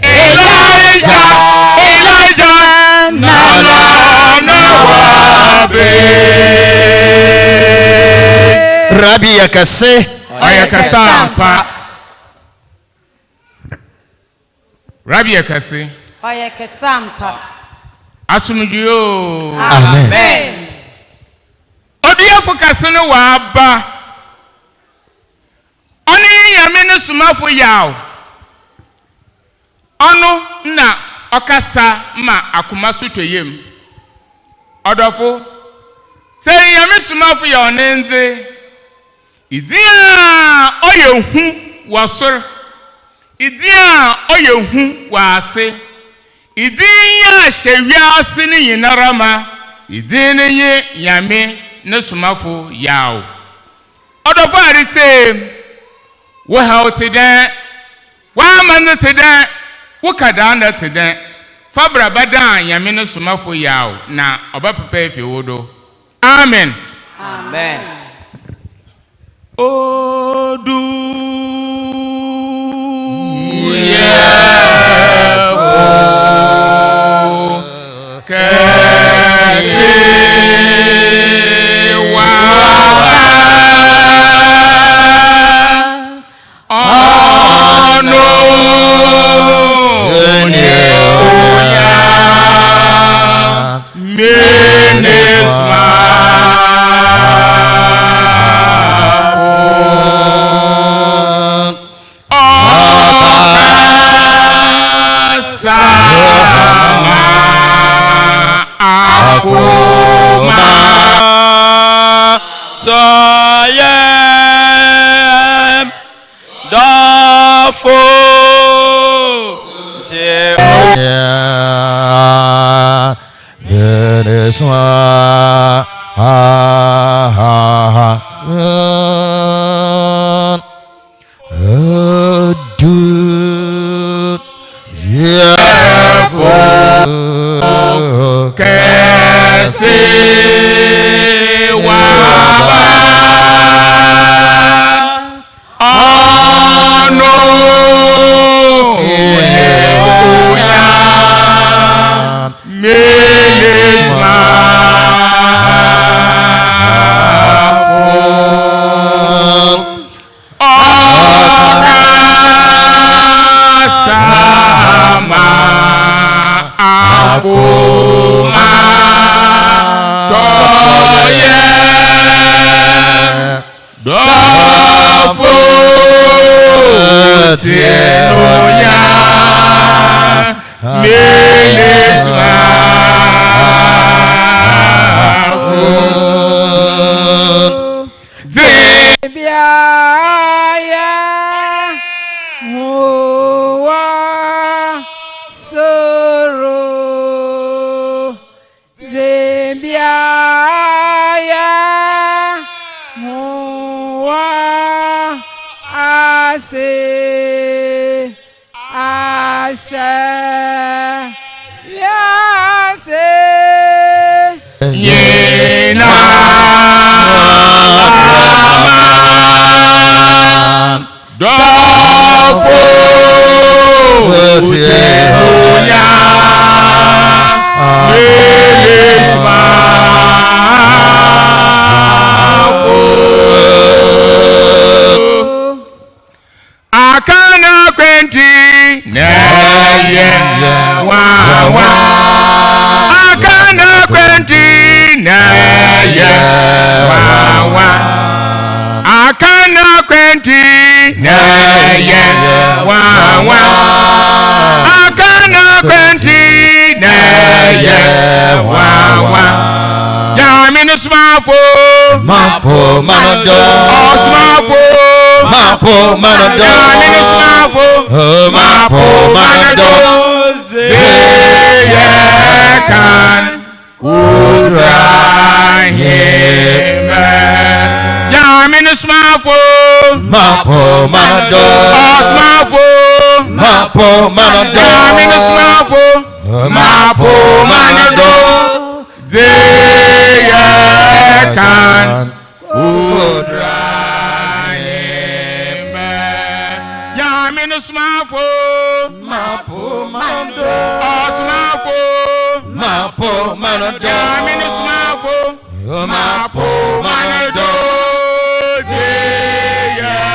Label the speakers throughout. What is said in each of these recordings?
Speaker 1: Elijah,
Speaker 2: Rabbi yakase
Speaker 3: Oyakasampa. Rabbi yakase
Speaker 4: Oyakasampa.
Speaker 3: Asumudio.
Speaker 2: Amen.
Speaker 3: Odiyafo kasene wa aba. Oni Nyame ne Somafo Yawoh. Ono na okasa ma akoma so toyem. Odofo se Nyame Somafo Yawoh nenze. Idia oyehu wasor. Idia oyehu wase. Idia hyewiase ne yinarama. Idin ne Nyame ne Somafo Yawoh. Odofo arite wo hauti den wa man te den wo kada na te den fabra badan Nyame ne Somafo Yawoh na obapepe efi wodo. Amen.
Speaker 4: Amen.
Speaker 3: Odu
Speaker 1: Dofo.
Speaker 3: Somafo,
Speaker 2: Mapo Manado,
Speaker 3: Somafo,
Speaker 2: Mapo Manado,
Speaker 3: Somafo,
Speaker 2: Mapo Manado,
Speaker 3: Zeyekan Kudrahim. Nyame Somafo,
Speaker 2: Mapo Manado,
Speaker 3: Somafo,
Speaker 2: Mapo Manado,
Speaker 3: Nyame Somafo, Mapo Manado. Zeyekan Kudrahim. Nyame Somafo,
Speaker 2: Mapo Manado,
Speaker 3: Somafo,
Speaker 2: Mapo Manado,
Speaker 3: Nyame Somafo, Mapo Manado. Zeyekan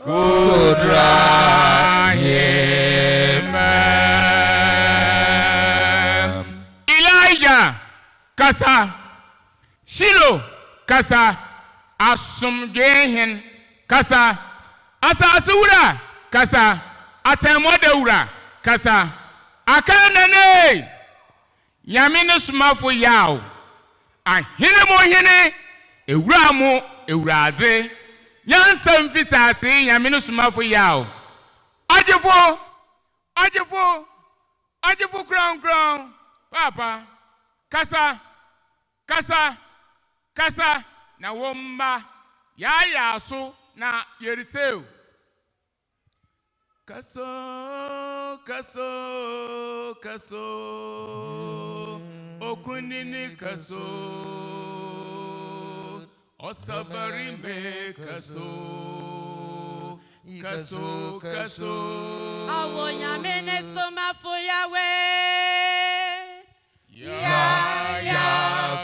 Speaker 3: Kudrahim. Kasa Shilo kasa asumdwehen kasa asasura kasa atemodewura kasa akanane Nyame Somafo Yawoh ahene mo hene ewura mo ewurade nyansam fitase Nyame Somafo Yawoh ajefo kron papa kasa na womba ya so na yeriteo kaso okunini kaso osabarimbe kaso
Speaker 4: awo Nyame Somafo
Speaker 3: ya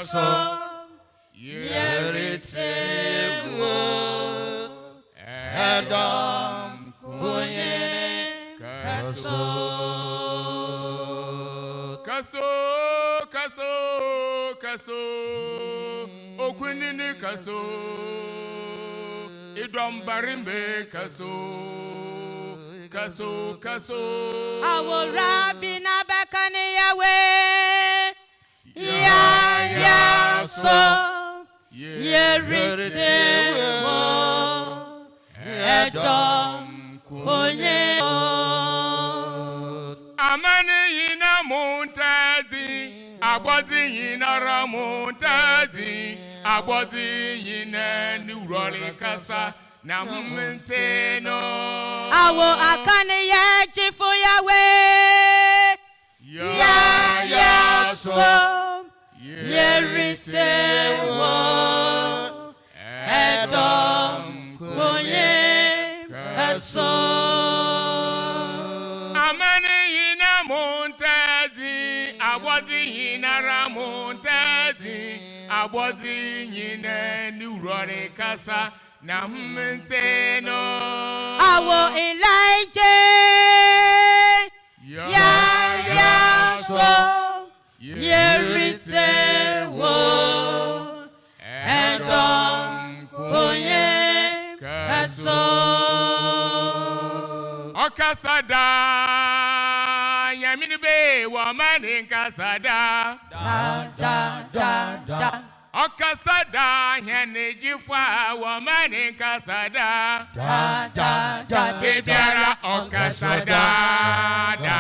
Speaker 3: so
Speaker 2: Yeritewo Adam Kunyene
Speaker 3: Kaso Okunini kaso Idom barimbe kaso
Speaker 4: Awo Rabbi na bekani Yahweh ya so Yeritewo Edom konye
Speaker 3: Amani yina muntazi Agbozi yina ramuntazi Agbozi yina nuroli kasa na mmenteno
Speaker 4: Awo akane ye chifu Yahweh Ya so Yerisewo Edom konye kaso
Speaker 3: Amani yina muntazi Agbozi yina ramuntazi Agbozi yina nuroli kasa na mmenteno
Speaker 4: Awo Elijah Ya so Yeritewo Edom konye kaso
Speaker 3: Okasada Yamini be woman kasada
Speaker 4: Da
Speaker 3: Okasada Yanejifwa woman kasada Bibiara Okasada da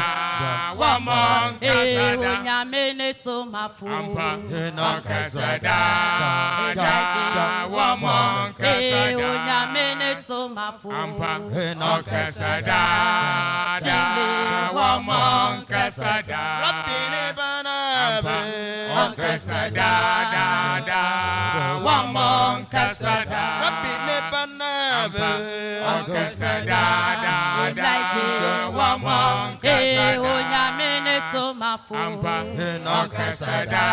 Speaker 3: woman kasada
Speaker 4: Nyame Somafo
Speaker 3: Okasada da woman kasada
Speaker 4: Nyame Somafo
Speaker 3: Okasada da woman kasada Okasada da woman kasada Okasada da woman kasada
Speaker 4: Nyame Somafo
Speaker 3: Okasada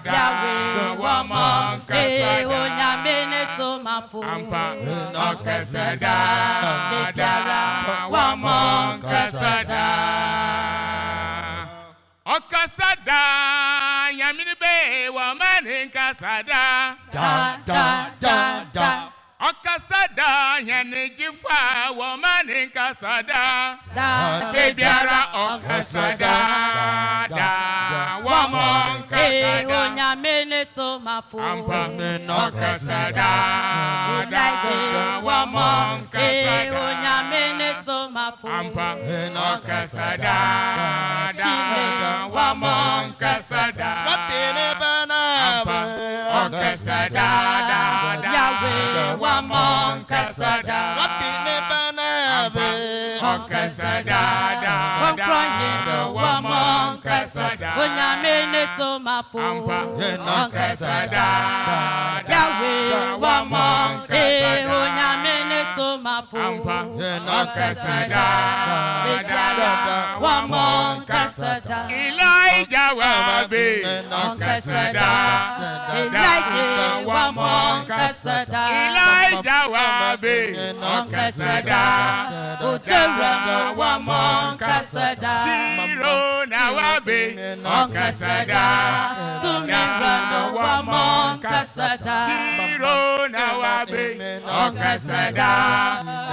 Speaker 3: da woman kasada
Speaker 4: Nyame Somafo
Speaker 3: Okasada da woman kasada Okasada Yamini be woman kasada Okasada Yanejifwa woman kasada Bibiara Okasada da woman kasada
Speaker 4: Nyame Somafo
Speaker 3: Okasada da woman kasada
Speaker 4: Nyame Somafo
Speaker 3: Okasada da woman kasada Okasada da
Speaker 4: Yahweh
Speaker 3: woman kasada Okasada da
Speaker 4: Ɔkrɔnkrɔnyi
Speaker 3: woman kasada
Speaker 4: Nyame Somafo
Speaker 3: Okasada
Speaker 4: Yahweh
Speaker 3: woman kasada
Speaker 4: Nyame Somafo
Speaker 3: Okasada
Speaker 4: da woman kasada
Speaker 3: Elijah wabe Okasada
Speaker 4: Elijah woman kasada
Speaker 3: Elijah wabe Okasada
Speaker 4: Utara woman kasada
Speaker 3: Shiro na wabe Okasada
Speaker 4: Tumira woman kasada
Speaker 3: Shiro na wabe Okasada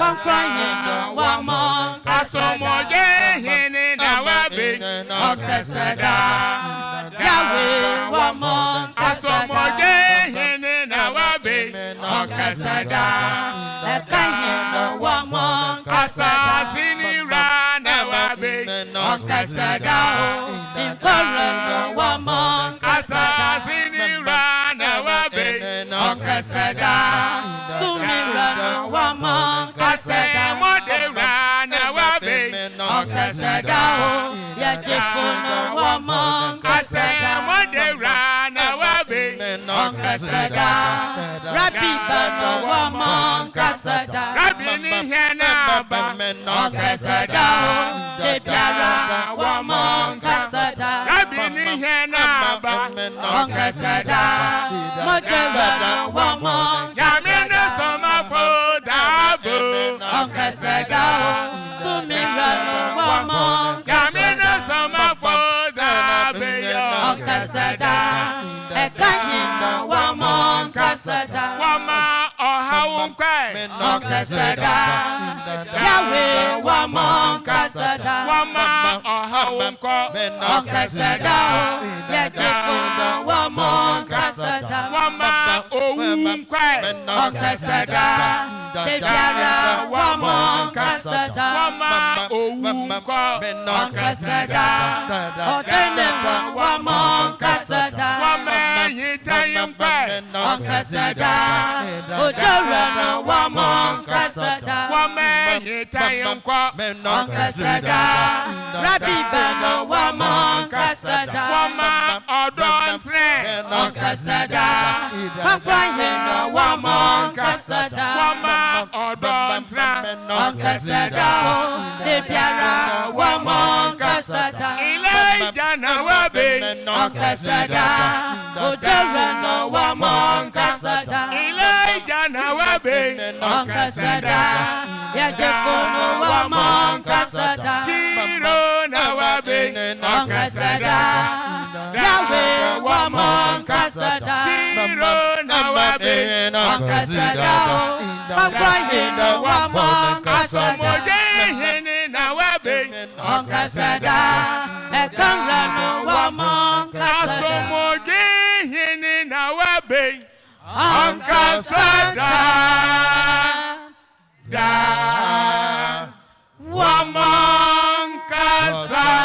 Speaker 4: Ɔkrɔnkrɔnyi woman
Speaker 3: Asomoje hene na wabe Okasada
Speaker 4: Yahweh woman
Speaker 3: Asomoje hene na wabe Okasada
Speaker 4: Ekanye woman
Speaker 3: Asasini ra na wabe Okasada
Speaker 4: Inkora woman
Speaker 3: Asasini ra na wabe Okasada
Speaker 4: Tumira woman kasada
Speaker 3: Mode ra na wabe Okasada
Speaker 4: Yajefuna woman kasada
Speaker 3: Mode ra na wabe Okasada
Speaker 4: Rabbi bana woman kasada
Speaker 3: Rabbi ni hena ba Okasada
Speaker 4: Debiara woman kasada
Speaker 3: Rabbi ni hena ba
Speaker 4: Okasada Mojara woman
Speaker 3: Nyame no Somafo dabo
Speaker 4: Okasada Tumira woman
Speaker 3: Nyame no Somafo dabo
Speaker 4: Okasada Ekanye woman kasada
Speaker 3: Wama ohawun kwai
Speaker 4: Okasada Yahweh woman kasada
Speaker 3: Wama ohawun ko
Speaker 4: Okasada Yajefuna woman kasada
Speaker 3: Wama owun kwai
Speaker 4: Okasada Debiara Onkasada.
Speaker 3: Wama owuko.
Speaker 4: Onkasada. Odene wama onkasada.
Speaker 3: Wama yitayimpe.
Speaker 4: Onkasada. Odorana wama onkasada.
Speaker 3: Wama yitayimko.
Speaker 4: Onkasada. Rabbi bana wama onkasada.
Speaker 3: Wama odontre.
Speaker 4: Onkasada. Pakwayena wama onkasada.
Speaker 3: Wama odontra.
Speaker 4: Onkasada. Debiara wama onkasada.
Speaker 3: Elijah na wabe.
Speaker 4: Onkasada. Odorana wama onkasada.
Speaker 3: Elijah na wabe.
Speaker 4: Onkasada. Yajefono wama onkasada.
Speaker 3: Shiro na wabe.
Speaker 4: Onkasada. Yahweh wama onkasada.
Speaker 3: Shiro na wabe.
Speaker 4: Onkasada. Pakwayena wama onkasada.
Speaker 3: Asomojehene na wabe.
Speaker 4: Onkasada. Ekanrano wama onkasada.
Speaker 3: Asomojehene na wabe.
Speaker 4: Onkasada.
Speaker 3: Da wama onkasada.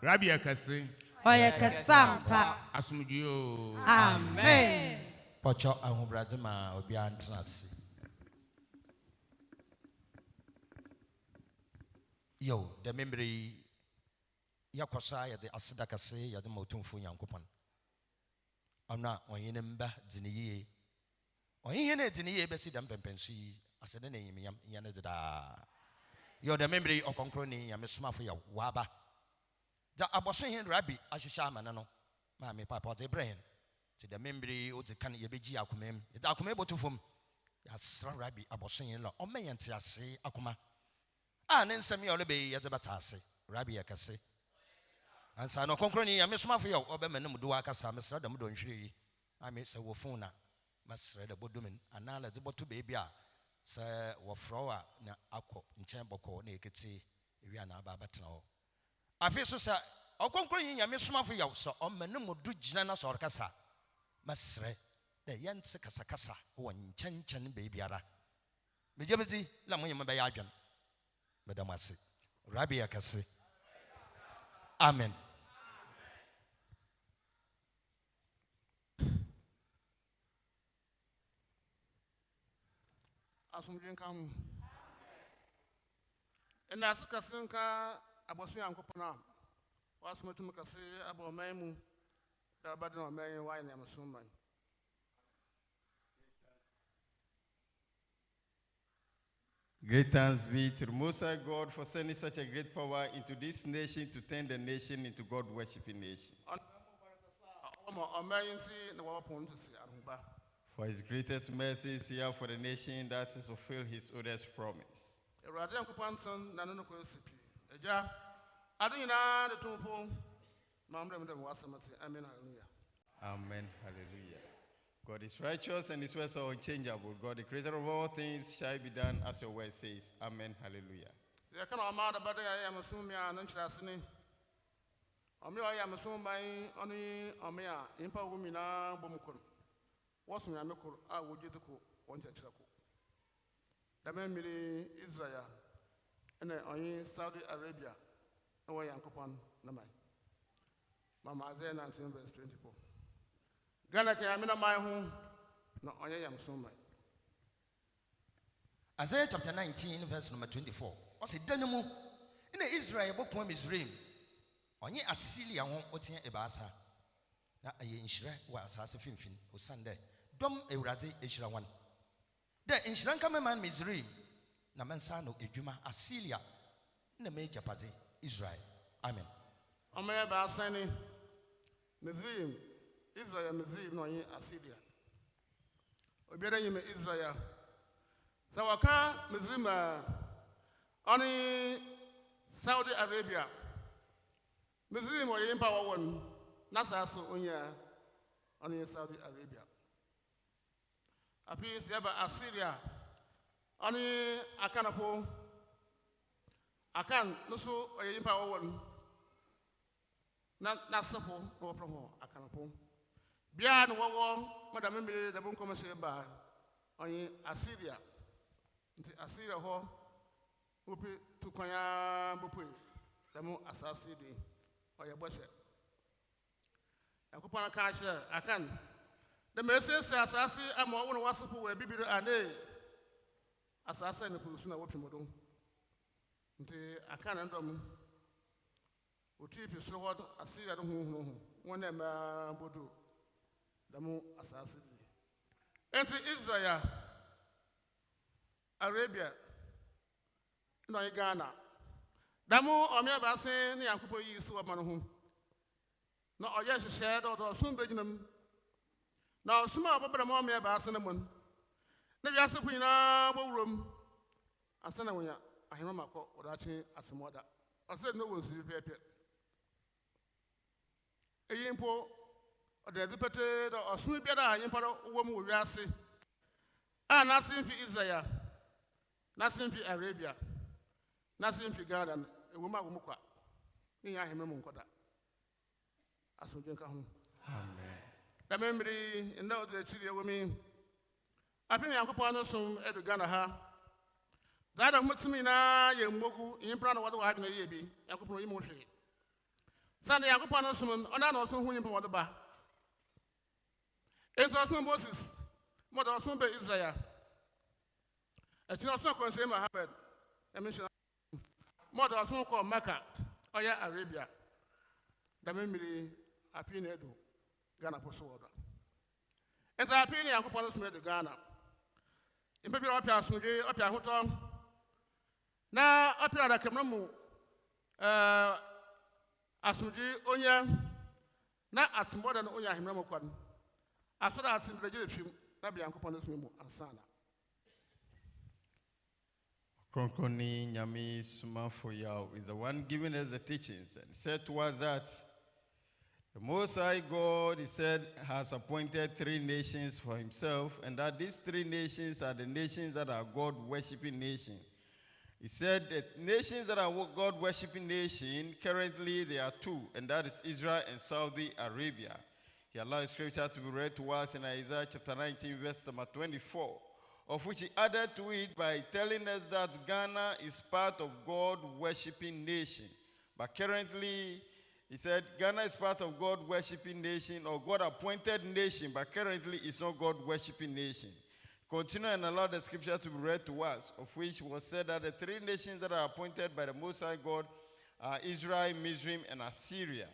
Speaker 3: Rabbi akase.
Speaker 4: Oye kasampa.
Speaker 3: Asumjiyo.
Speaker 4: Amen.
Speaker 1: Pocho ahobrade ma obi antrase. Yo, the memory yakosa ya de asida kase ya de motumfo Nyankopon. Amna onyene mba diniye. Onyene diniye besi dam pempensi asede na yimyam yana da. Yo, the memory Ɔkrɔnkrɔnyi Nyame Somafo ya waba. Da aboso hin Rabbi ahisha amana no. Ma me papa de brain. To the memory o de kan ye beji akomem. Ye da akomem botufom. Ya sra Rabbi aboso hin la o meyante ase akoma. Ne nsɛm ya ole be ye de batase. Rabbi yakase. Ansa no Ɔkrɔnkrɔnyi Nyame Somafo ya obema no do akasa mesra da do nhwere yi. Ame se wo phone na masra da bodomen anala de boto beebi a se wo frowa na akɔ nkyɛn bɔkɔ na ekete ewia na aba batena ho. Afi so sa Ɔkrɔnkrɔnyi Nyame Somafo ya so ɔmane modu gyina na so ɔrekasa masre da yɛnse kasa wɔ nkyɛnkyɛn beebiara mejebedi la mo yema ba ya adwan madam ase Rabbi yakase. Amen.
Speaker 5: Asumdin kam. Ena sikasinka abosu Nyankopon wasumatu mukase abo maimu da badana mai wai na musumman.
Speaker 2: Great thanks be to the Most High God for sending such a great power into this nation to turn the nation into God-worshipping nation. For his greatest mercy is here for the nation that has fulfilled his oldest promise. Amen. Hallelujah. God is righteous and his words are unchangeable. God, the creator of all things, shall be done as your word says. Amen. Hallelujah.
Speaker 5: Israel and Saudi Arabia. Mama Isaiah 19 verse 24. Ghana Kiamina my home, no I am so my.
Speaker 1: Isaiah chapter 19, verse number 24. What's it denimu? In the Israel book poem is dream. Onye Asilia won otin ebasa. Na aye inshire wa asase finfin o Sunday. Dom ewrade ehira wan. The inshire kama man Misraim. Na mansa no edwuma Asilia. Na me japade Israel. Amen.
Speaker 5: Omaya ba sani Misraim Israel Misraim no yin Asilia. Obiara yime Israel. Sawaka Misraim oni Saudi Arabia. Misraim o yin power one. Nasa so onya oni Saudi Arabia. Api siaba Assyria. Oni akanapo akan nusu o yin power one. Na sapo no promo akanapo. Bia no wo madam me da bon commercial ba ɔnye Assyria. Nti Assyria hɔ wopi tu kwanya bopoi dɛm asase di ɔyɛ bɔhyɛ. Nyankopɔn aka akyerɛ Akan dɛ mesiesie asase ama ɔwo ne wasefo wɔ bibiri ane asase ne purusu na wopim do. Nti Akan ne dɔm wotu fi soro hɔ Assyria no huhuhu wɔn na mmaa bodu dɛm asase di. Enti Israel, Arabia, no Ghana. Damu ɔmɛ baase ne Nyankopɔn yi si wɔ ma no ho. Na ɔyɛ hyehyɛ dɛ ɔdɔ ɔsom bɛgyinam. Na ɔsom a ɔbɛbrɛ ma ɔmɛ baase no mu no. Na wiase po nyinaa bɔwuram. Asa na wonya ahema makɔ ɔdɔ akye asɛmɔda. Ɔsɛ no wɔ nsu pɛpɛ. Eyi mpo ɔde adi pɛtɛ dɛ ɔsom biara a yɛmpa wɔ mu wɔ wiase. A nasin fi Israel, nasin fi Arabia, nasin fi Ghana, ewuma wo mukwa. Ni ya heme mu nkoda. Asomdwe nka ho. Amen. Da membri nda o de chiri ewumi. Api ni Nyankopɔn no som edu Ghana ha. Da da mutumi na ye mmogu yimpra na wode wa adwene ye bi. Nyankopɔn yi mu hwe. Sande Nyankopɔn no som ona na osom hu yimpra wode ba. Ento osom Moses Mother also be Israel. A chino so concern Mohammed. I mention Mother also called Mecca, Oya Arabia. The memory appearing to Ghana Posoda. And the opinion of Polos made the Ghana. In Baby Opia Sunday, Opia Hotom. Now, Opia da Kamamu Asunji Oya, not as more than Oya Himramokwan. After that, simply
Speaker 2: Ɔkrɔnkrɔnyi Nyame Somafo Yawoh is the one giving us the teachings and said to us that the Most High God, he said, has appointed 3 nations for himself, and that these 3 nations are the nations that are God-worshipping nations. He said that nations that are God-worshipping nations, currently there are 2, and that is Israel and Saudi Arabia. He allowed scripture to be read to us in Isaiah chapter 19, verse number 24, of which he added to it by telling us that Ghana is part of God-worshipping nation. But currently, he said Ghana is part of God-worshipping nation or God-appointed nation, but currently it's not God-worshipping nation. Continue and allow the scripture to be read to us, of which was said that the 3 nations that are appointed by the Most High God are Israel, Mizraim, and Assyria.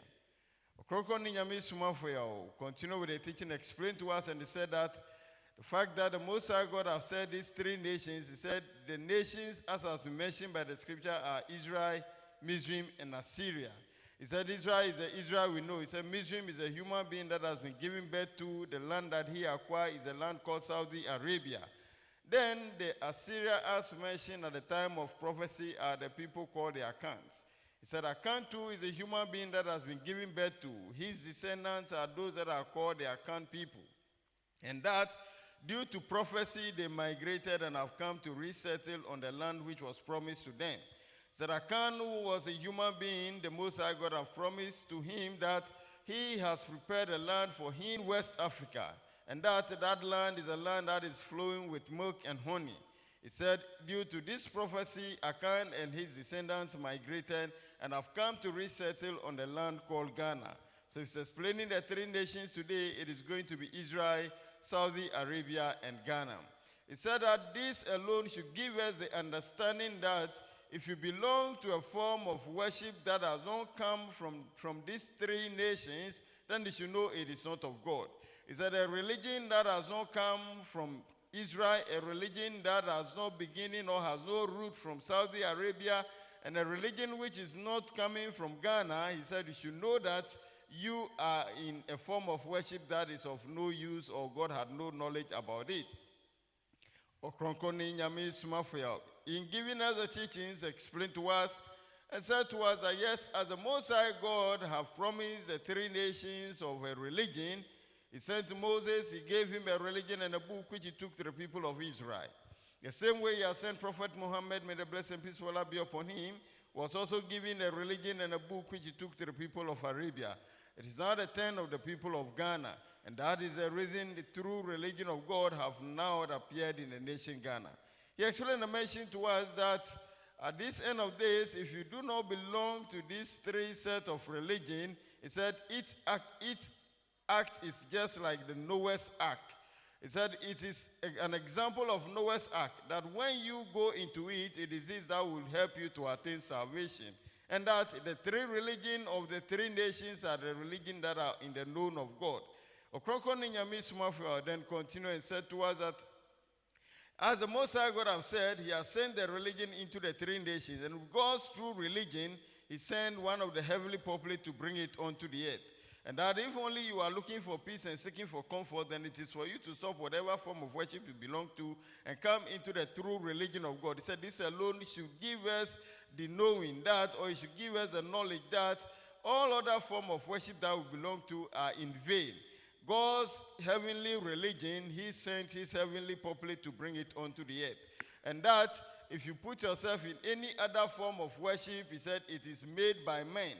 Speaker 2: Ɔkrɔnkrɔnyi Nyame Somafo Yawoh continue with the teaching, explain to us, and he said that the fact that the Most High God have said these 3 nations, he said the nations, as has been mentioned by the scripture, are Israel, Mizraim, and Assyria. He said Israel is the Israel we know. He said Mizraim is a human being that has been given birth to. The land that he acquired is a land called Saudi Arabia. Then the Assyria, as mentioned at the time of prophecy, are the people called the Akans. He said Akan too is a human being that has been given birth to. His descendants are those that are called the Akan people. And that, due to prophecy, they migrated and have come to resettle on the land which was promised to them. He said Akan, who was a human being, the Most High God have promised to him that he has prepared a land for him in West Africa. And that land is a land that is flowing with milk and honey. He said, due to this prophecy, Akan and his descendants migrated and have come to resettle on the land called Ghana. So he's explaining the 3 nations today. It is going to be Israel, Saudi Arabia, and Ghana. He said that this alone should give us the understanding that if you belong to a form of worship that has not come from these 3 nations, then you should know it is not of God. He said a religion that has not come from Israel, a religion that has no beginning or has no root from Saudi Arabia, and a religion which is not coming from Ghana, he said you should know that you are in a form of worship that is of no use or God had no knowledge about it. Ɔkrɔnkrɔnyi Nyame Somafo Yawoh, in giving us the teachings, explained to us and said to us that yes, as the Most High God have promised the 3 nations of a religion, he said to Moses, he gave him a religion and a book which he took to the people of Israel. The same way he has sent Prophet Muhammad, may the blessing and peace be upon him, was also given a religion and a book which he took to the people of Arabia. It is not a tenth of the people of Ghana. And that is the reason the true religion of God have now appeared in the nation Ghana. He explained and mentioned to us that at this end of days, if you do not belong to these three sets of religion, he said each act is just like the Noah's Ark. He said it is an example of Noah's Ark, that when you go into it, it is this that will help you to attain salvation. And that the three religions of the three nations are the religions that are in the known of God. Ɔkrɔnkrɔnyi Nyame Somafo then continued and said to us that as the Most High God have said, he has sent the religion into the three nations. And with God's true religion, he sent one of the heavenly populace to bring it onto the earth. And that if only you are looking for peace and seeking for comfort, then it is for you to stop whatever form of worship you belong to and come into the true religion of God. He said this alone should give us the knowing that, or it should give us the knowledge that all other form of worship that we belong to are in vain. God's heavenly religion, he sent his heavenly populace to bring it onto the earth. And that if you put yourself in any other form of worship, he said it is made by men.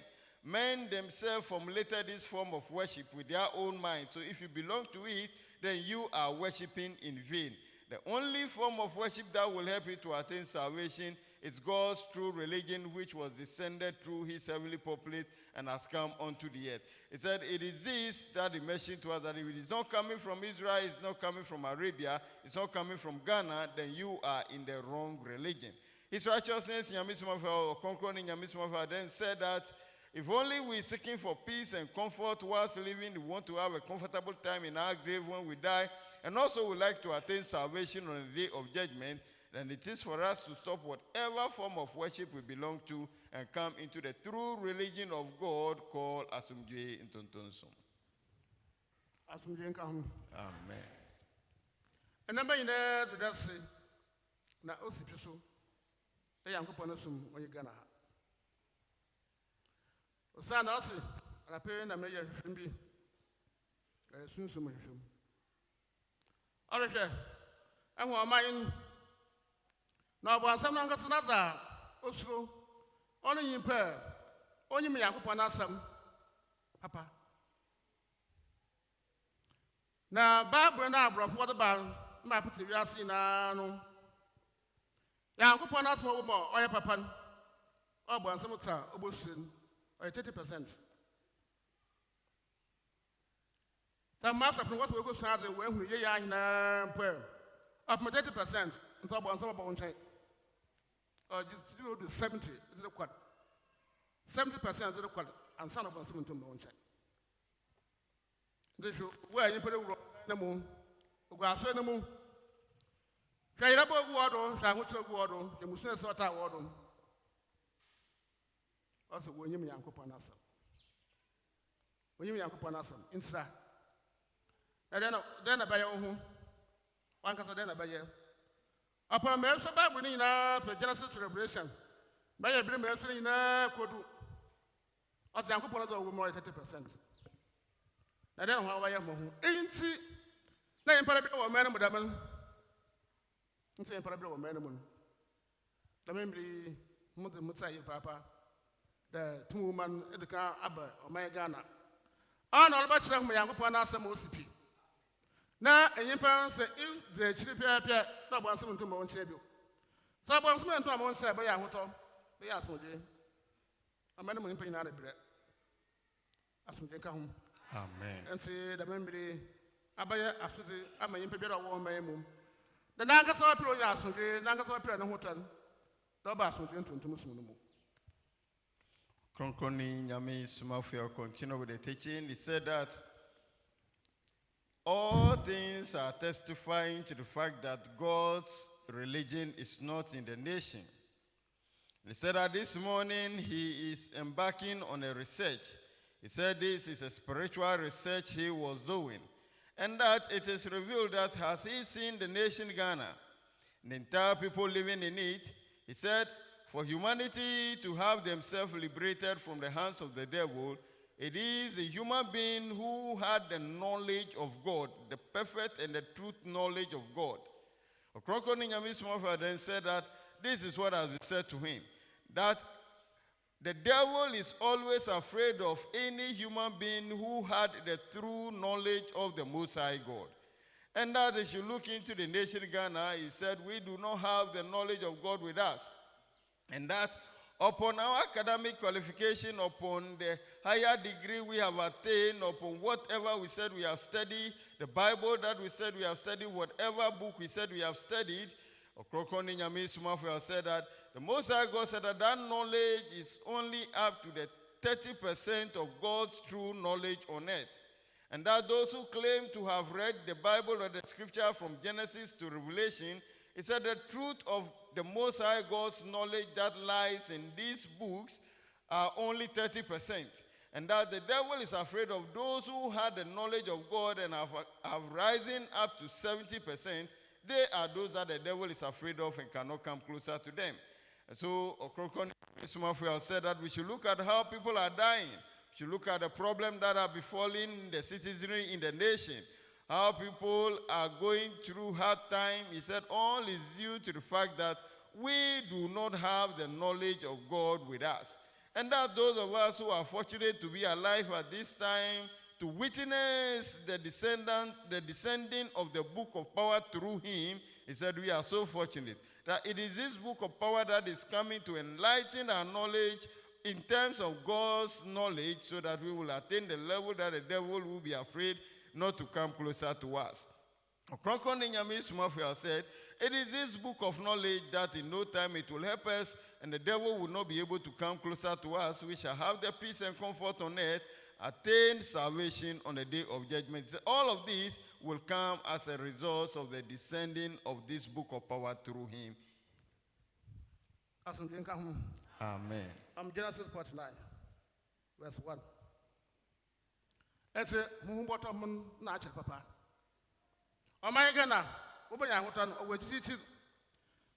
Speaker 2: Men themselves formulated this form of worship with their own mind. So if you belong to it, then you are worshiping in vain. The only form of worship that will help you to attain salvation is God's true religion, which was descended through his heavenly populace and has come onto the earth. He said it is this that he mentioned to us, that if it is not coming from Israel, it's not coming from Arabia, it's not coming from Ghana, then you are in the wrong religion. His righteousness, Nyame Somafo, Ɔkrɔnkrɔnyi Nyame Somafo, then said that if only we're seeking for peace and comfort whilst living, we want to have a comfortable time in our grave when we die, and also we like to attain salvation on the day of judgment, then it is for us to stop whatever form of worship we belong to and come into the true religion of God called Asumdwe Ntontonsum.
Speaker 5: Asumdwe Nkahum.
Speaker 2: Amen.
Speaker 5: And number in there to that say, na osipiso, the young couple sum when you gonna. Osana osi, rape na meya shimbi, soon some shim. All right, and what mine. Now, but some longer Sanaza, Oslo, only in pair, only me Yakupanasam, Papa. Now, Barbara brought what about my Putivasina? No, Yakupanas more or your papa, or Bansamota, Obusin, or 30%. The master from what we go to when we are in a prayer of 30%. Some about or just 70 is the quad. 70% is the quad, and son of a 7 to one check. This is where you put the moon, grass in the moon. Try about water, Shahucha water, the Muslim sort out water. Also, when you mean Uncle Panasa. When you mean Uncle Panasa, inside. And then I buy your home. One cast then I buy you. Upon Mercer Babylon, Genesis to Revelation, by a brim Mercer in a could do. As the Uncle Panasa more 30%. I don't know how I am. Ain't see? Name Parabel or Madame Daman. Say Parabel or Madame. The memory, Mother Mutsai, Papa, the 2 women at the car, Abba, or my Ghana. On all but some young Panasa Mosipi. Now, a young say, if the chip no one to my own table. So I was meant to my own say, by Yahoto, they asked me, a man in pain out of bread. As we take home.
Speaker 2: Amen.
Speaker 5: And say the memory, Abaya, after the I'm a better woman. The Nangasaw Pro Yasu, Nangasaw Pro and Hotel, the bus will get into Muslim.
Speaker 2: Ɔkrɔnkrɔnyi Nyame Somafo continue with the teaching. He said that all things are testifying to the fact that God's religion is not in the nation. He said that this morning he is embarking on a research. He said this is a spiritual research he was doing. And that it is revealed that has he seen the nation Ghana, the entire people living in it, he said, for humanity to have themselves liberated from the hands of the devil, it is a human being who had the knowledge of God, the perfect and the truth knowledge of God. Ɔkrɔnkrɔnyi Nyame Somafo then said that this is what has been said to him, that The devil is always afraid of any human being who had the true knowledge of the Most High God. And that as you look into the nation Ghana, he said, we do not have the knowledge of God with us. And that upon our academic qualification, upon the higher degree we have attained, upon whatever we said we have studied, the Bible that we said we have studied, whatever book we said we have studied, Ɔkrɔnkrɔnyi Nyame Somafo has said that the Most High God said that knowledge is only up to the 30% of God's true knowledge on earth. And that those who claim to have read the Bible or the scripture from Genesis to Revelation, he said the truth of the Most High God's knowledge that lies in these books are only 30%. And that the devil is afraid of those who had the knowledge of God and have risen up to 70%. They are those that the devil is afraid of and cannot come closer to them. And so, Ɔkrɔnkrɔnyi Somafo has said that we should look at how people are dying. We should look at the problem that are befalling the citizenry in the nation. How people are going through hard time. He said all is due to the fact that we do not have the knowledge of God with us. And that those of us who are fortunate to be alive at this time, to witness the descending of the book of power through him, he said we are so fortunate that it is this book of power that is coming to enlighten our knowledge in terms of God's knowledge, so that we will attain the level that the devil will be afraid not to come closer to us. Ɔkrɔnkrɔnyi Nyame Somafo has said, it is this book of knowledge that in no time it will help us, and the devil will not be able to come closer to us. We shall have the peace and comfort on earth, attain salvation on the day of judgment. All of these will come as a result of the descending of this book of power through him. Amen.
Speaker 5: Genesis 49, verse 1. It's a bottom natural papa. Oh my God, open your hotel over GT.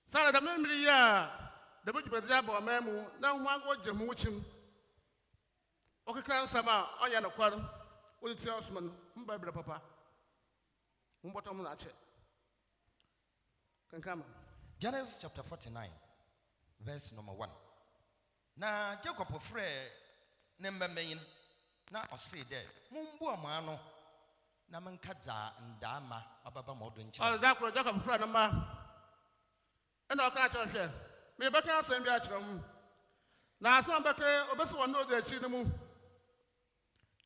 Speaker 5: Sarah, the memory, the book of the Jabba Memu, now one word Jamuchim. Okay, can Sama, I am a quarter, with the salesman, Bible Papa. Bottom natural. Can come.
Speaker 1: Genesis chapter 49, verse number 1. Na Jacob ofre nemba meyin na ose de mumbu amano na menkaza ndama ababa modo nche.
Speaker 5: Oh, that was Jacob friend number. And I can't tell you. Me back and send ya chum. Na some back obeso one know the chinimu.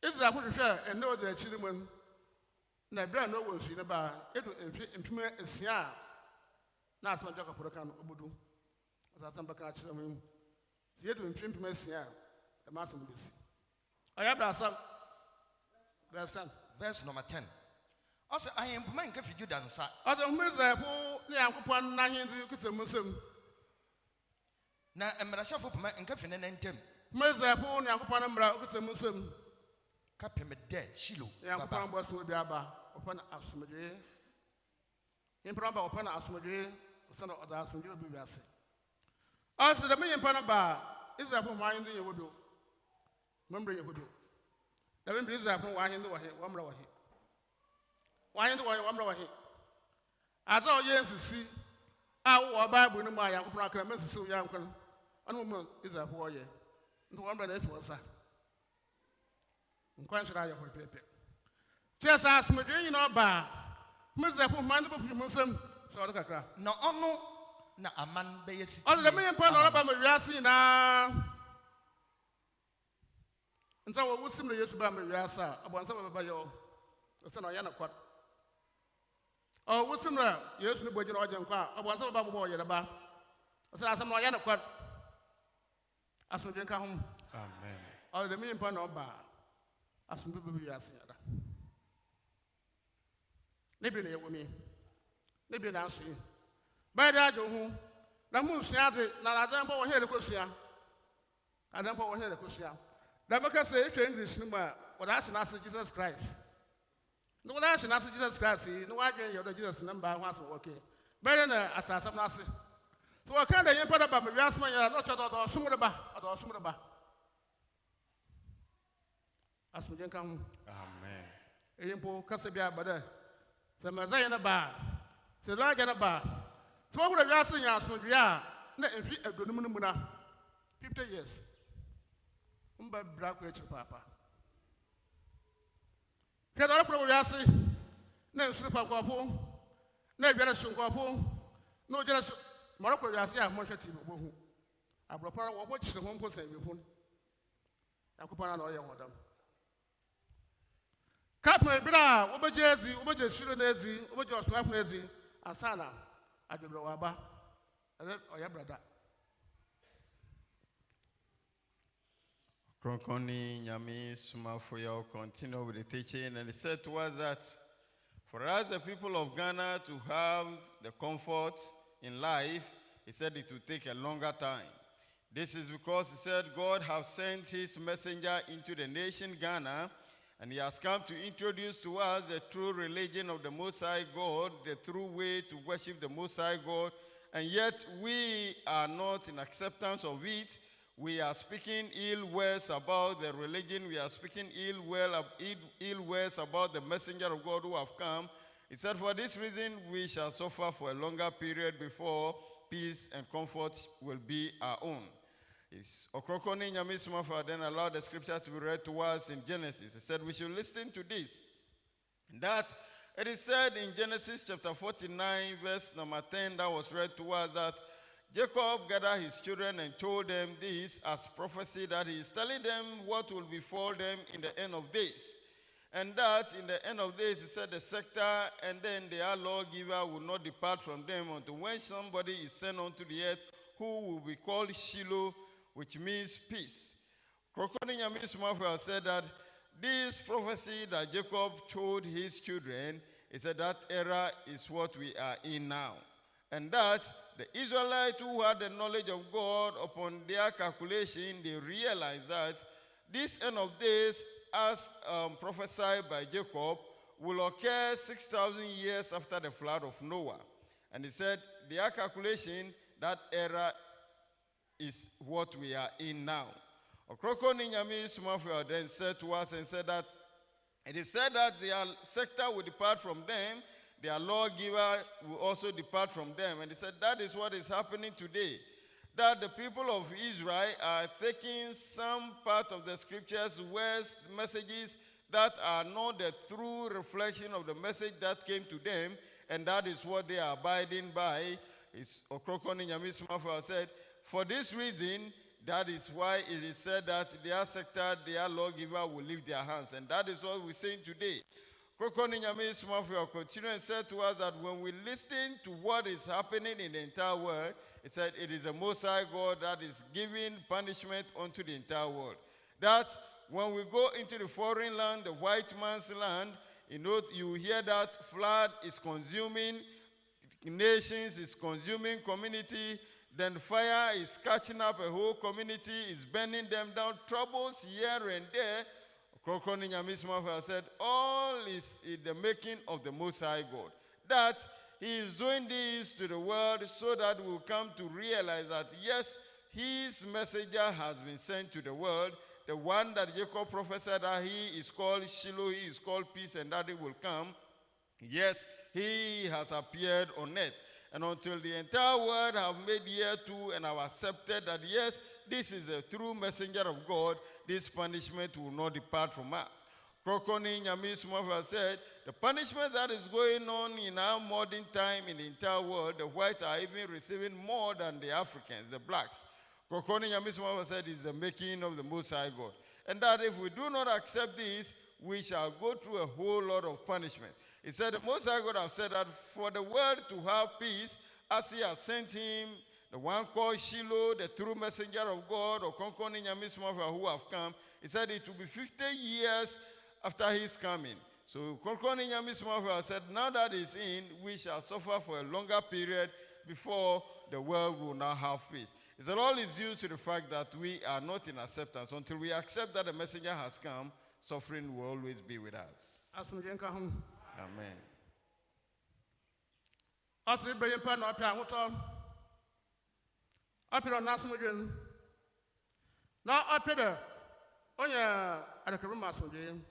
Speaker 5: Israel put share and know the chinimu. Na bra no one see ba edu impime esia. Na some Jacob put kan obudu. As some back at chum. You do imprint Messia, the master of this. I have some
Speaker 1: Verse number 10. Also, I am playing if you dance.
Speaker 5: Other Mizza who Yankupon Nahin to Muslim.
Speaker 1: Now, I'm a shuffle and caffeine and Tim.
Speaker 5: Mizza who Yankupon Bra to Muslim.
Speaker 1: Captain dead, Shiloh.
Speaker 5: Yankupon was with Yaba upon Asmodee. Improper upon Asmodee, son of Asmodee will be assay. Also, the million Panaba is a mind in your window. Remember your window. The wind is up why in the way, one row. Why in the way, one row. As all years to see, I will buy with my young Praker, Mrs. Yankan, and woman is a warrior. The one by that was that. Quite sure I have paper. Just ask me, you know, bar. Mr. Mindable Muslim, so look at that.
Speaker 1: No, no. Na a man be a city.
Speaker 5: Oh, the million pound about my Yassi now. And so I was simply used to buy my Yassa about some of your son of Yanaquat. Oh, what's similar? Yes, the boy, about some of our boy, about. I said, some of Yanaquat. As we drink home.
Speaker 2: Amen.
Speaker 5: Oh, the million pound of bar. As some people be Yassi. Maybe they with me. Maybe now see. By that, you the moon shouted, now I don't know here the question. I don't know here the question. The Maker say, if you're English, what I should ask Jesus Christ. No one I should ask Jesus Christ, no I get your Jesus number once okay. Better than a assassin. So I can't import about my last man, you're not or some of the as we come.
Speaker 2: Amen.
Speaker 5: Impo Cassabia, but the Mazayana bar, the Lagana bar. So what would I ask you? So we are not in 50 years. Umba Braco Papa. Pedro Proviasi, no slip of Copo, no Generation Copo, no Generation Morocco Yasia, Monchati, I propose watch the home post and you put Akupana or Yawoh. Captain Bra, Obajazi, Obaja Shirezi, Obaja Snapnezi, Asana, Adubawaba, or your brother.
Speaker 2: Ɔkrɔnkrɔnyi Nyame Somafo Yawoh continue with the teaching, and he said to us that for us, the people of Ghana, to have the comfort in life, he said it will take a longer time. This is because he said God has sent his messenger into the nation Ghana, and he has come to introduce to us the true religion of the Most High God, the true way to worship the Most High God, and yet we are not in acceptance of it. We are speaking ill words about the religion. We are speaking ill words about the messenger of God who have come. He said, for this reason, we shall suffer for a longer period before peace and comfort will be our own. Ɔkrɔnkrɔnyi Nyame Somafo then allowed the scripture to be read to us in Genesis. He said we should listen to this. That it is said in Genesis chapter 49, verse number 10, that was read to us, that Jacob gathered his children and told them this as prophecy, that he is telling them what will befall them in the end of days. And that in the end of days, he said, the scepter and then their lawgiver will not depart from them until when somebody is sent unto the earth who will be called Shiloh, which means peace. Ɔkrɔnkrɔnyi Nyame Somafo said that this prophecy that Jacob told his children, he said that era is what we are in now. And that the Israelites who had the knowledge of God, upon their calculation, they realized that this end of days, as prophesied by Jacob, will occur 6,000 years after the flood of Noah. And he said, their calculation, that era is what we are in now. Ɔkrɔnkrɔnyi Nyame Somafo then said to us and said that it is said that their scepter will depart from them, their lawgiver will also depart from them. And he said that is what is happening today. That the people of Israel are taking some part of the scriptures, words, messages that are not the true reflection of the message that came to them, and that is what they are abiding by. Ɔkrɔnkrɔnyi Nyame Somafo said, for this reason, that is why it is said that their sector, their lawgiver will leave their hands. And that is what we're saying today. Ɔkrɔnkrɔnyi Nyame Somafo continued and said to us that when we listen to what is happening in the entire world, it said it is the Most High God that is giving punishment unto the entire world. That when we go into the foreign land, the white man's land, you hear that flood is consuming nations, is consuming community. Then fire is catching up a whole community, is burning them down, troubles here and there. Ɔkrɔnkrɔnyi Nyame Somafo said, all is in the making of the Most High God. That he is doing this to the world so that we will come to realize that, yes, his messenger has been sent to the world. The one that Jacob prophesied that he is called Shiloh, he is called peace, and that it will come. Yes, he has appeared on earth. And until the entire world have made ear to and have accepted that, yes, this is a true messenger of God, this punishment will not depart from us. Ɔkrɔnkrɔnyi Nyame Somafo said, the punishment that is going on in our modern time in the entire world, the whites are even receiving more than the Africans, the blacks. Ɔkrɔnkrɔnyi Nyame Somafo said, is the making of the Most High God. And that if we do not accept this, we shall go through a whole lot of punishment. He said, the Most High God have said that for the world to have peace, as he has sent him, the one called Shiloh, the true messenger of God, or Ɔkrɔnkrɔnyi Nyame Somafo who have come, he said it will be 50 years after his coming. So Ɔkrɔnkrɔnyi Nyame Somafo said, now that is in, we shall suffer for a longer period before the world will now have peace. He said all is due to the fact that we are not in acceptance. Until we accept that the messenger has come, suffering will always be with us. Amen.
Speaker 5: Asi bɛyɛ mpa na ɔpɛ ahotɔ ɔpɛ na ɔnasomdwe na ɔpɛ dɛ ɔnyɛ adakabu ma asomdwe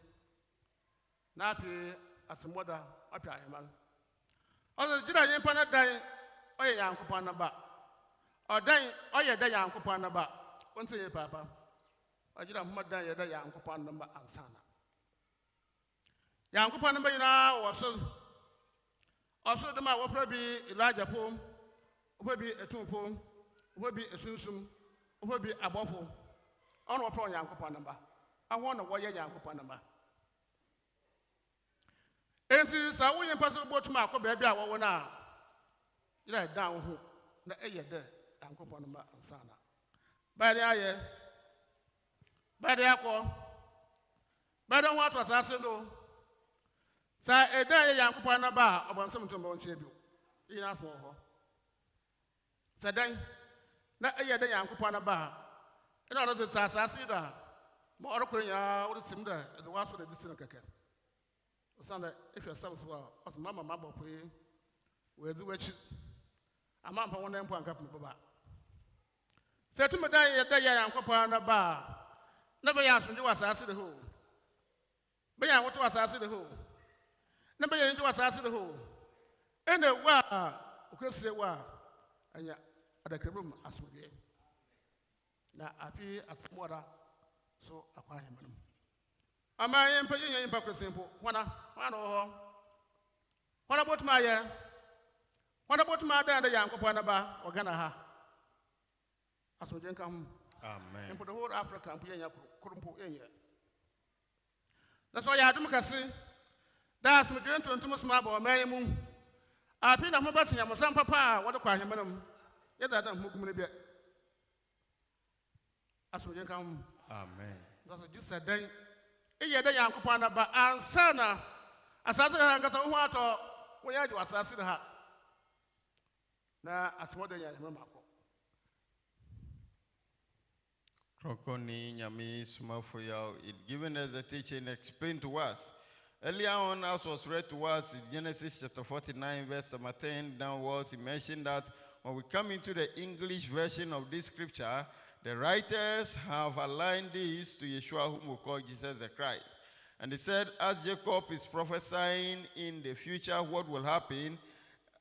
Speaker 5: na apɛ asomboda ɔpɛ ahema no ɔsɛ gyina yɛ mpa na dan ɔyɛ Nyankopɔn na ba ɔdan ɔyɛ dan Nyankopɔn na ba ɔnte yɛ papa ɔgyina homadan yɛda Nyankopɔn namba ansana Nyankopɔn namba nyinaa wɔ so ɔso dem a wɔpɛ bi Elijah po wɔpɛ bi etumpo wɔpɛ bi esunsum wɔpɛ bi abɔfo ɔno wɔpɛ Nyankopɔn namba ahɔ na wɔyɛ Nyankopɔn namba enti sa wo yɛmpa so bɔtuma akɔ baabi a wɔwɔ na yɛda dan wo ho na ɛyɛ dɛ Nyankopɔn namba ansana bɛde ayɛ bɛde akɔ bɛde ho ato asase no sa ɛda yɛ Nyankopɔn namba a ɔbɔnsɛm ntomba wɔnkyɛ bio yɛna asɔ hɔ sa dan na ɛyɛ dɛ Nyankopɔn namba a ɛna ɔno de asase do a ma ɔrekɔ nyinaa wɔde sim dɛ ɛde waso na de si no kɛkɛ ɔsanda ehwɛ sɛm so a ɔsɛ mama mabɔ pee wɔadi wakyi ama mpa wɔn nan mpo anka pem baba sɛ tumi da yɛ da yɛ Nyankopɔn namba a na bɛyɛ asomdwe wɔ asase de hɔ bɛyɛ ahoto wɔ asase de hɔ na bɛyɛ nyi wɔ asase de hɔ ɛna ewu a ɔkɛsie wɔ a ɛnyɛ adakrabum asomdwe na afi asomɔda so akɔ ahemma no ama yɛmpa yɛnyɛ yɛmpa kwesi mpo hwana wɔ hɔ hwana bɔtuma ada da Nyankopɔn namba wɔ Ghana ha asomdwe nka ho
Speaker 2: Amen.
Speaker 5: mpo the whole Africa mpo yɛnyɛ korompo yɛnyɛ na so yɛ adom kɛse da asomdwe ntontom soma ba ɔman yi mu afi na ho bɛsi nyamosam papa a wɔde kɔ ahemma no mu yɛda da ho gumene bia asomdwe nka ho
Speaker 2: Amen.
Speaker 5: na so gisa dan ɛyɛ dɛ Nyankopɔn namba ansa na asase ha nkasa wo ho atɔ wɔyɛ agye wɔ asase ha na asomɔda yɛ ahemma makɔ
Speaker 2: Ɔkrɔnkrɔnyi Nyame Somafo Yawoh, it given us the teaching explained to us. Earlier on, as was read to us in Genesis chapter 49, verse 17 downwards, he mentioned that when we come into the English version of this scripture, the writers have aligned this to Yeshua, whom we call Jesus the Christ. And they said, as Jacob is prophesying in the future what will happen,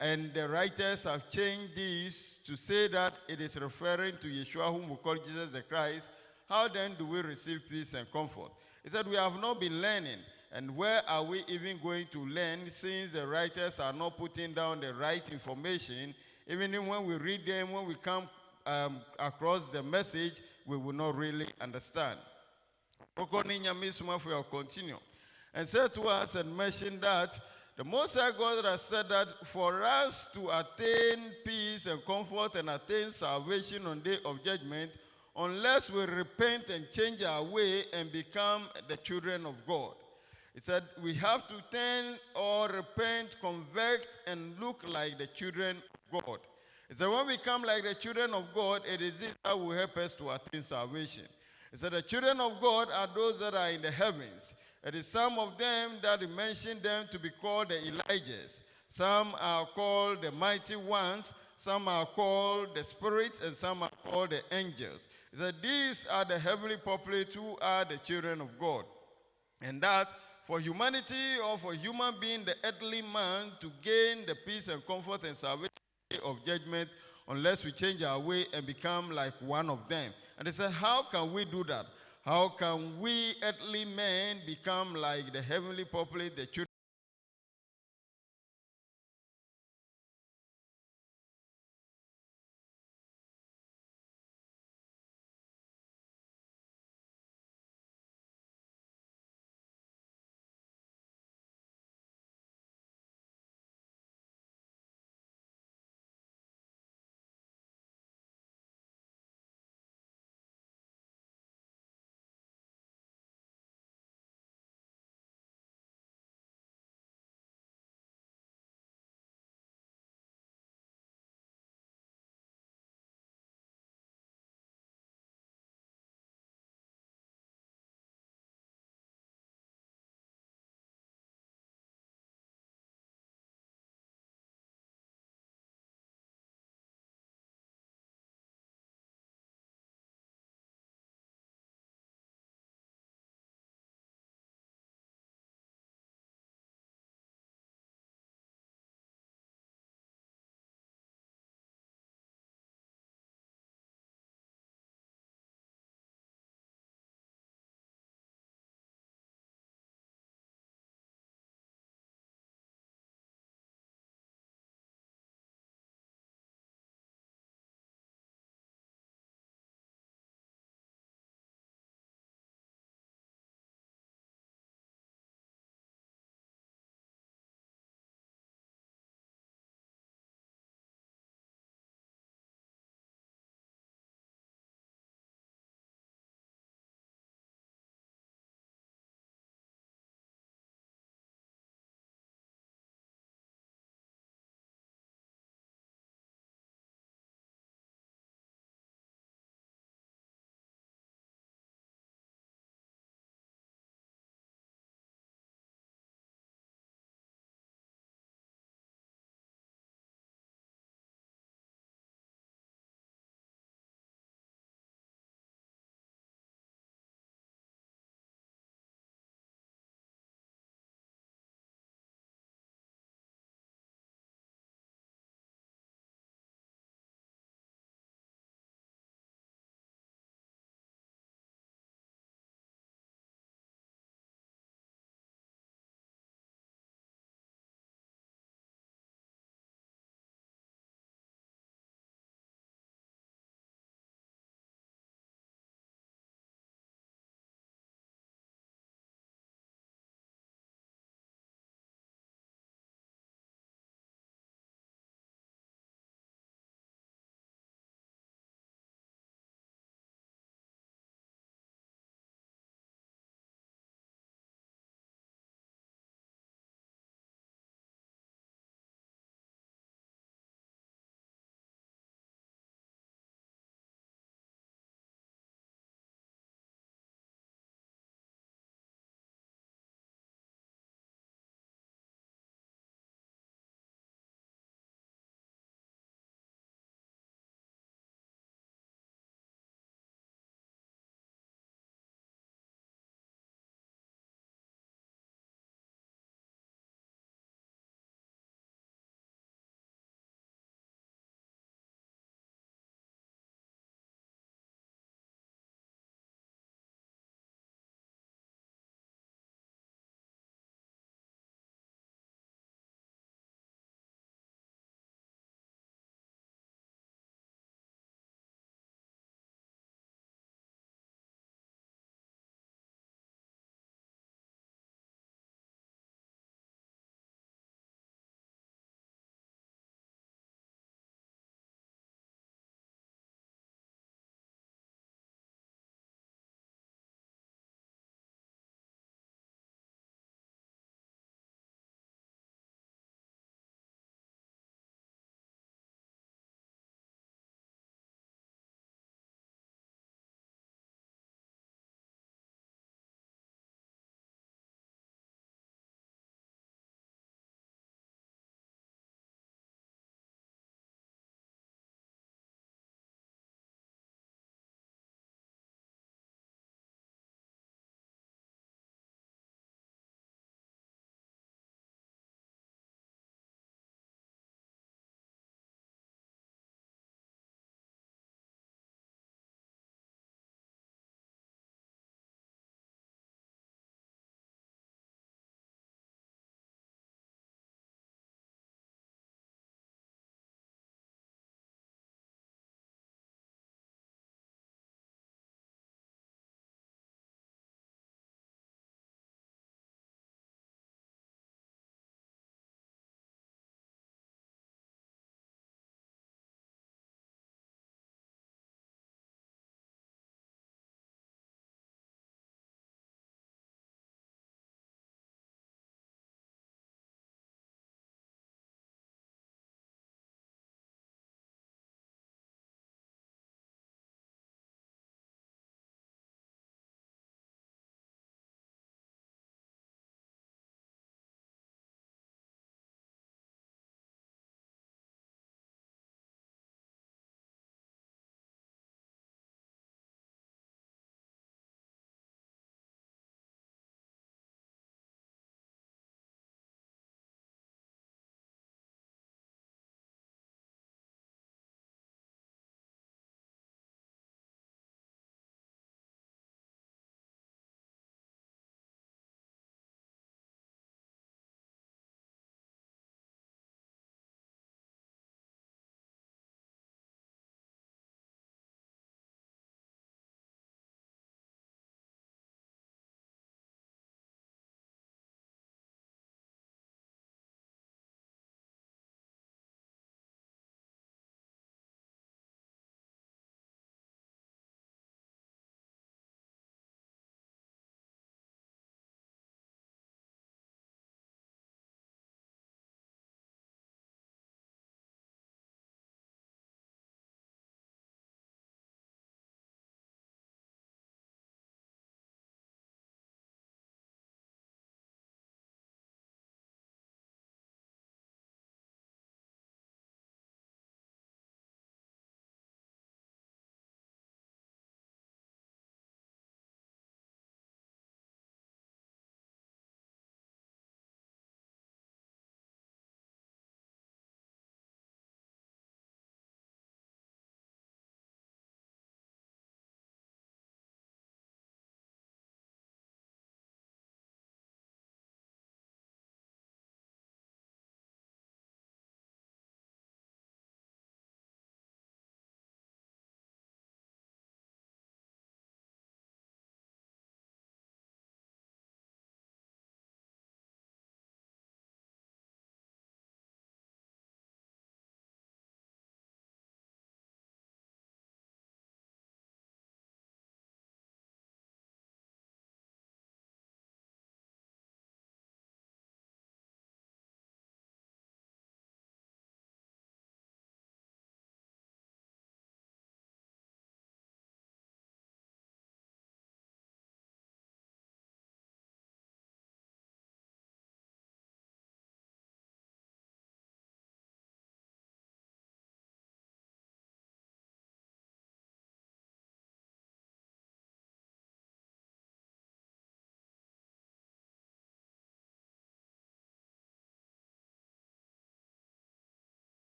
Speaker 2: and the writers have changed this to say that it is referring to Yeshua, whom we call Jesus the Christ. How then do we receive peace and comfort? He said, we have not been learning. And where are we even going to learn since the writers are not putting down the right information? Even when we read them, when we come across the message, we will not really understand. Ɔkrɔnkrɔnyi Nyame Somafo Yawoh continue and said to us and mentioned that the Most High God has said that for us to attain peace and comfort and attain salvation on the day of judgment, unless we repent and change our way and become the children of God. He said we have to turn or repent, convert, and look like the children of God. He said when we come like the children of God, it is this that will help us to attain salvation. He said the children of God are those that are in the heavens. It is some of them that he mentioned them to be called the Elijahs. Some are called the mighty ones, some are called the spirits, and some are called the angels. He said these are the heavenly populace who are the children of God. And that for humanity or for human being, the earthly man, to gain the peace and comfort and salvation of judgment, unless we change our way and become like one of them. And they said, how can we do that? How can we earthly men become like the heavenly populace, the children